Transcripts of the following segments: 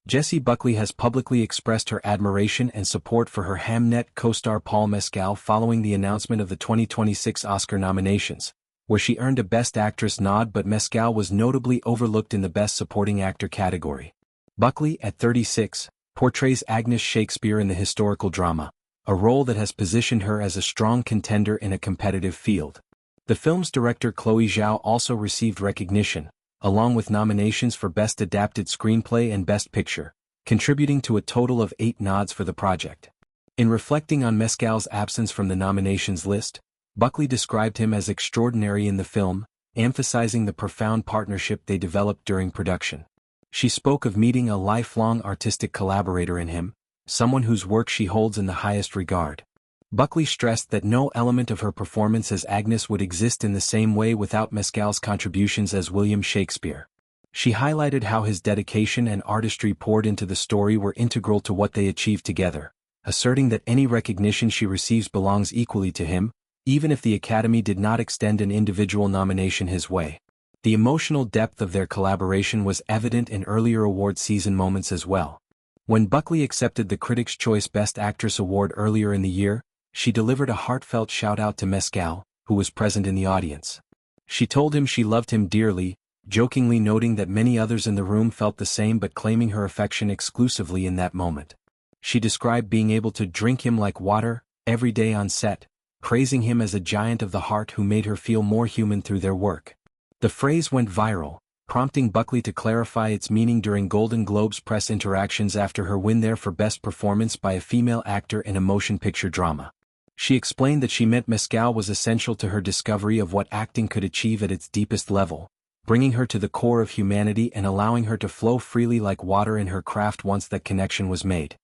Jessie Buckley has publicly expressed her admiration and support for her Hamnet co-star Paul Mescal following the announcement of the 2026 Oscar nominations, where she earned a Best Actress nod, but Mescal was notably overlooked in the Best Supporting Actor category. Buckley, at 36, portrays Agnes Shakespeare in the historical drama, a role that has positioned her as a strong contender in a competitive field. The film's director Chloe Zhao also received recognition, along with nominations for Best Adapted Screenplay and Best Picture, contributing to a total of 8 nods for the project. In reflecting on Mescal's absence from the nominations list, Buckley described him as extraordinary in the film, emphasizing the profound partnership they developed during production. She spoke of meeting a lifelong artistic collaborator in him, someone whose work she holds in the highest regard. Buckley stressed that no element of her performance as Agnes would exist in the same way without Mescal's contributions as William Shakespeare. She highlighted how his dedication and artistry poured into the story were integral to what they achieved together, asserting that any recognition she receives belongs equally to him, even if the Academy did not extend an individual nomination his way. The emotional depth of their collaboration was evident in earlier award season moments as well. When Buckley accepted the Critics' Choice Best Actress award earlier in the year, she delivered a heartfelt shout-out to Mescal, who was present in the audience. She told him she loved him dearly, jokingly noting that many others in the room felt the same but claiming her affection exclusively in that moment. She described being able to drink him like water, every day on set, praising him as a giant of the heart who made her feel more human through their work. The phrase went viral, prompting Buckley to clarify its meaning during Golden Globes press interactions after her win there for Best Performance by a Female Actor in a Motion Picture Drama. She explained that she meant Mescal was essential to her discovery of what acting could achieve at its deepest level, bringing her to the core of humanity and allowing her to flow freely like water in her craft once that connection was made.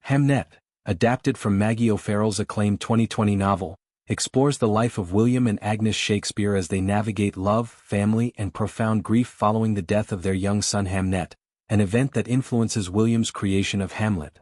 Hamnet, adapted from Maggie O'Farrell's acclaimed 2020 novel, explores the life of William and Agnes Shakespeare as they navigate love, family, and profound grief following the death of their young son Hamnet, an event that influences William's creation of Hamlet.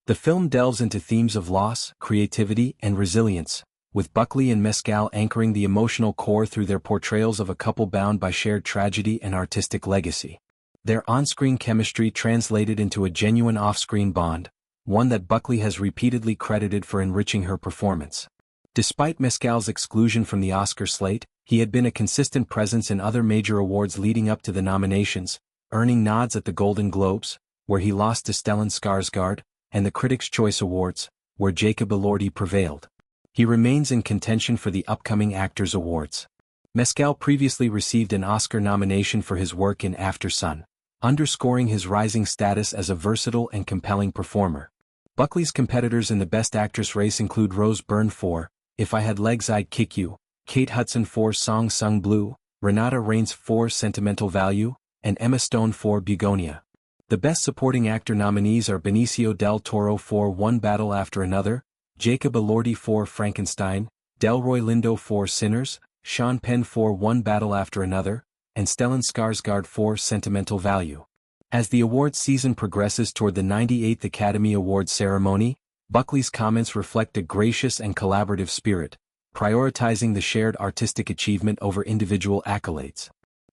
The film delves into themes of loss, creativity, and resilience, with Buckley and Mescal anchoring the emotional core through their portrayals of a couple bound by shared tragedy and artistic legacy. Their on-screen chemistry translated into a genuine off-screen bond, one that Buckley has repeatedly credited for enriching her performance. Despite Mescal's exclusion from the Oscar slate, he had been a consistent presence in other major awards leading up to the nominations, earning nods at the Golden Globes, where he lost to Stellan Skarsgård, and the Critics' Choice Awards, where Jacob Elordi prevailed. He remains in contention for the upcoming Actors Awards. Mescal previously received an Oscar nomination for his work in After Sun, underscoring his rising status as a versatile and compelling performer. Buckley's competitors in the Best Actress race include Rose Byrne for If I Had Legs I'd Kick You, Kate Hudson for Song Sung Blue, Renata Reigns for Sentimental Value, and Emma Stone for Begonia. The Best Supporting Actor nominees are Benicio del Toro for One Battle After Another, Jacob Elordi for Frankenstein, Delroy Lindo for Sinners, Sean Penn for One Battle After Another, and Stellan Skarsgård for Sentimental Value. As the awards season progresses toward the 98th Academy Awards ceremony, Buckley's comments reflect a gracious and collaborative spirit, prioritizing the shared artistic achievement over individual accolades.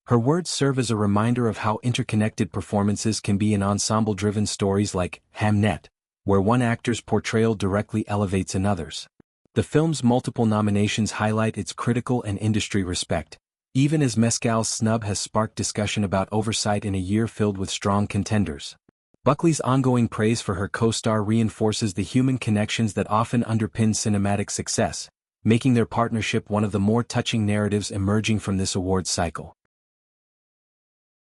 Her words serve as a reminder of how interconnected performances can be in ensemble-driven stories like Hamnet, where one actor's portrayal directly elevates another's. The film's multiple nominations highlight its critical and industry respect, even as Mescal's Snub has sparked discussion about oversight in a year filled with strong contenders. Buckley's ongoing praise for her co-star reinforces the human connections that often underpin cinematic success, making their partnership one of the more touching narratives emerging from this awards cycle.